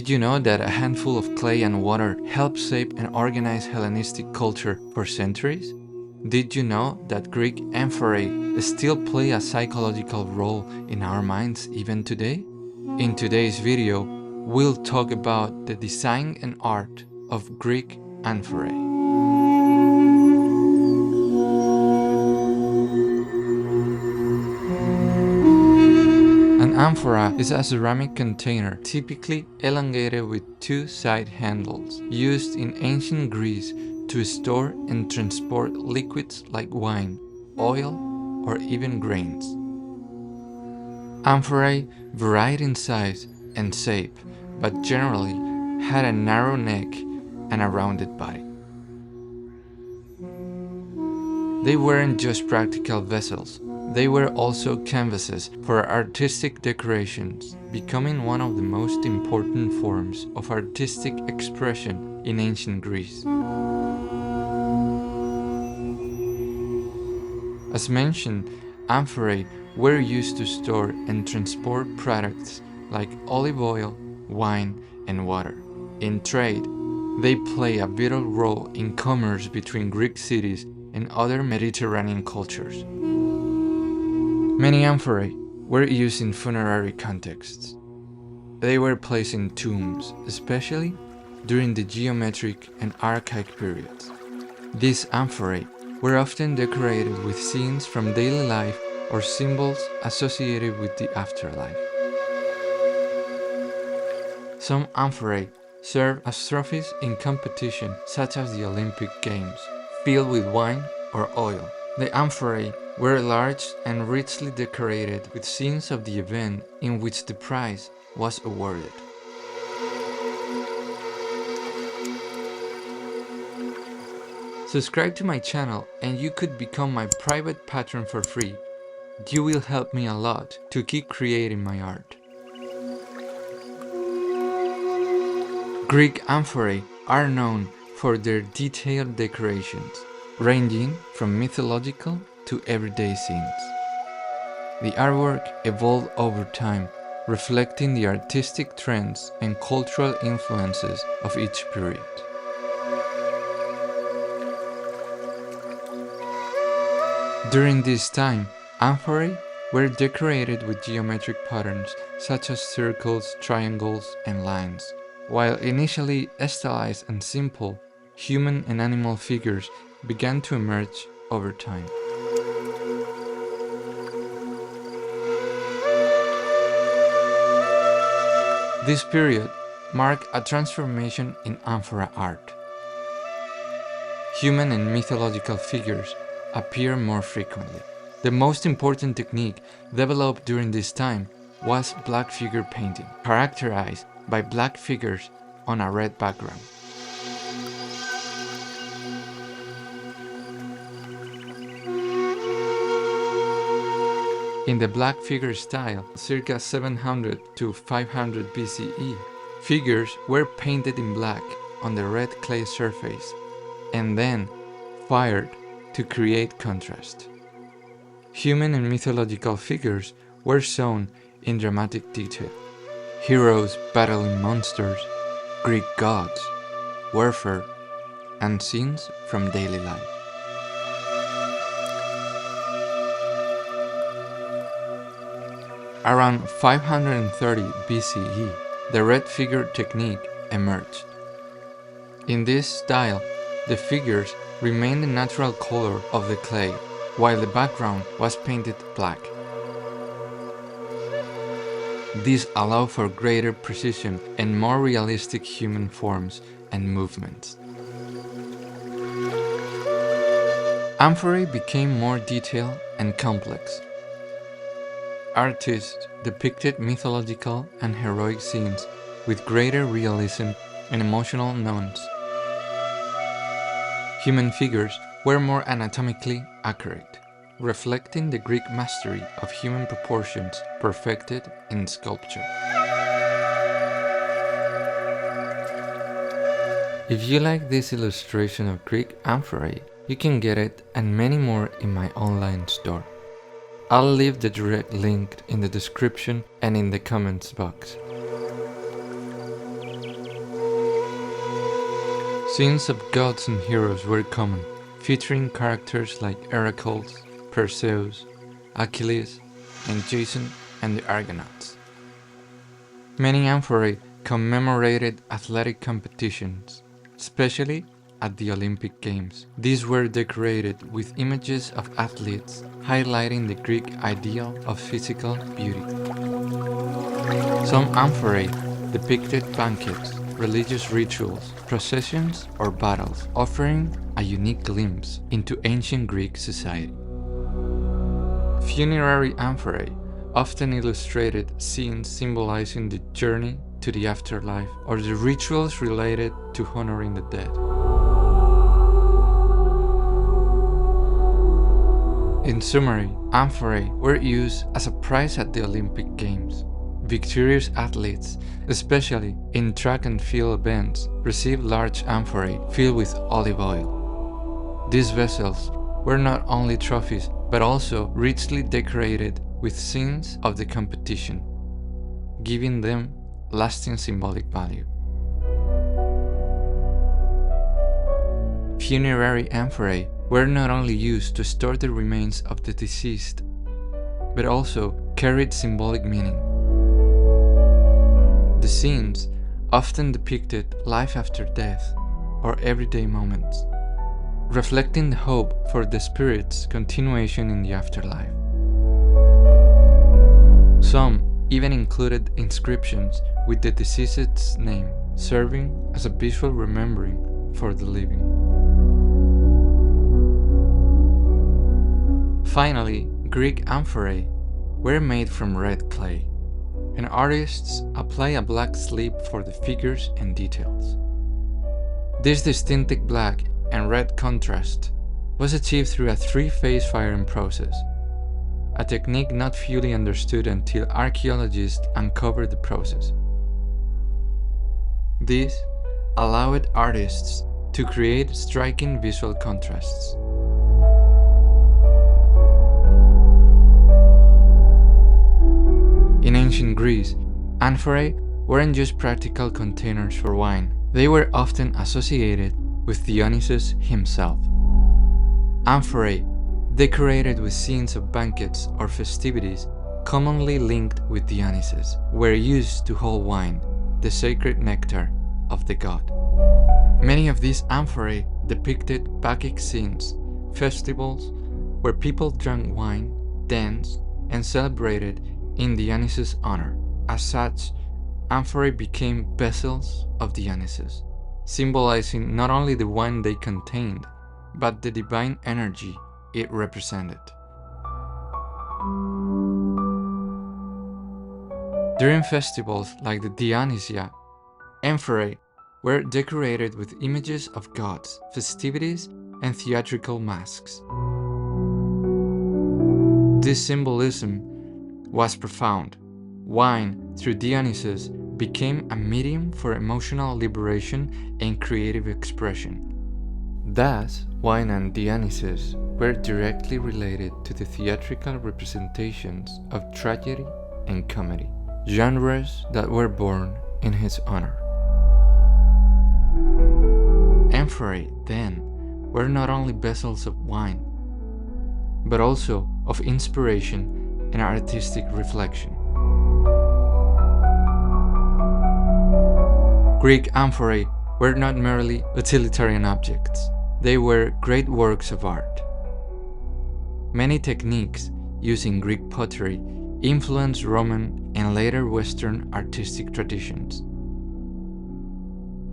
Did you know that a handful of clay and water helped shape and organize Hellenistic culture for centuries? Did you know that Greek amphorae still play a psychological role in our minds even today? In today's video, we'll talk about the design and art of Greek amphorae. An amphora is a ceramic container, typically elongated with two side handles, used in ancient Greece to store and transport liquids like wine, oil, or even grains. Amphorae varied in size and shape, but generally had a narrow neck and a rounded body. They weren't just practical vessels. They were also canvases for artistic decorations, becoming one of the most important forms of artistic expression in ancient Greece. As mentioned, amphorae were used to store and transport products like olive oil, wine, and water. In trade, they play a vital role in commerce between Greek cities and other Mediterranean cultures. Many amphorae were used in funerary contexts. They were placed in tombs, especially during the geometric and archaic periods. These amphorae were often decorated with scenes from daily life or symbols associated with the afterlife. Some amphorae serve as trophies in competition, such as the Olympic Games, filled with wine or oil. The amphorae were large and richly decorated with scenes of the event in which the prize was awarded. Subscribe to my channel and you could become my private patron for free. You will help me a lot to keep creating my art. Greek amphorae are known for their detailed decorations, ranging from mythological to everyday scenes. The artwork evolved over time, reflecting the artistic trends and cultural influences of each period. During this time, amphorae were decorated with geometric patterns such as circles, triangles, and lines. While initially stylized and simple, human and animal figures began to emerge over time. This period marked a transformation in amphora art. Human and mythological figures appear more frequently. The most important technique developed during this time was black figure painting, characterized by black figures on a red background. In the black figure style, circa 700 to 500 BCE, figures were painted in black on the red clay surface and then fired to create contrast. Human and mythological figures were shown in dramatic detail. Heroes battling monsters, Greek gods, warfare, and scenes from daily life. Around 530 BCE, the red figure technique emerged. In this style, the figures remained the natural color of the clay, while the background was painted black. This allowed for greater precision and more realistic human forms and movements. Amphorae became more detailed and complex. Artists depicted mythological and heroic scenes with greater realism and emotional nuance. Human figures were more anatomically accurate, reflecting the Greek mastery of human proportions perfected in sculpture. If you like this illustration of Greek amphorae, you can get it and many more in my online store. I'll leave the direct link in the description and in the comments box. Scenes of gods and heroes were common, featuring characters like Heracles, Perseus, Achilles, and Jason and the Argonauts. Many amphorae commemorated athletic competitions, especially at the Olympic Games. These were decorated with images of athletes, highlighting the Greek ideal of physical beauty. Some amphorae depicted banquets, religious rituals, processions, or battles, offering a unique glimpse into ancient Greek society. Funerary amphorae often illustrated scenes symbolizing the journey to the afterlife or the rituals related to honoring the dead. In summary, amphorae were used as a prize at the Olympic Games. Victorious athletes, especially in track and field events, received large amphorae filled with olive oil. These vessels were not only trophies, but also richly decorated with scenes of the competition, giving them lasting symbolic value. Funerary amphorae were not only used to store the remains of the deceased, but also carried symbolic meaning. The scenes often depicted life after death or everyday moments, reflecting the hope for the spirit's continuation in the afterlife. Some even included inscriptions with the deceased's name, serving as a visual remembering for the living. Finally, Greek amphorae were made from red clay, and artists apply a black sleeve for the figures and details. This distinctive black and red contrast was achieved through a three-phase firing process, a technique not fully understood until archaeologists uncovered the process. This allowed artists to create striking visual contrasts. In ancient Greece, amphorae weren't just practical containers for wine. They were often associated with Dionysus himself. Amphorae, decorated with scenes of banquets or festivities commonly linked with Dionysus, were used to hold wine, the sacred nectar of the god. Many of these amphorae depicted Bacchic scenes, festivals where people drank wine, danced, and celebrated in Dionysus' honor. As such, amphorae became vessels of Dionysus, symbolizing not only the wine they contained, but the divine energy it represented. During festivals like the Dionysia, amphorae were decorated with images of gods, festivities, and theatrical masks. This symbolism was profound. Wine, through Dionysus, became a medium for emotional liberation and creative expression. Thus, wine and Dionysus were directly related to the theatrical representations of tragedy and comedy, genres that were born in his honor. Amphorae, then, were not only vessels of wine, but also of inspiration and artistic reflection. Greek amphorae were not merely utilitarian objects, they were great works of art. Many techniques used in Greek pottery influenced Roman and later Western artistic traditions.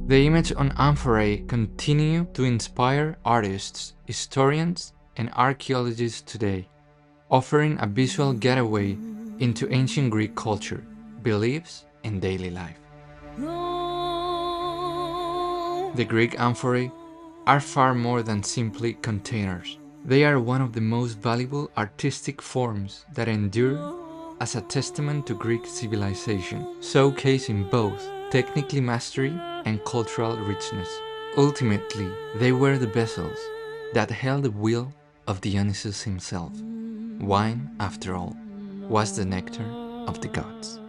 The image on amphorae continue to inspire artists, historians, and archaeologists today, offering a visual getaway into ancient Greek culture, beliefs, and daily life. The Greek amphorae are far more than simply containers. They are one of the most valuable artistic forms that endure as a testament to Greek civilization, showcasing both technical mastery and cultural richness. Ultimately, they were the vessels that held the will of Dionysus himself. Wine, after all, was the nectar of the gods.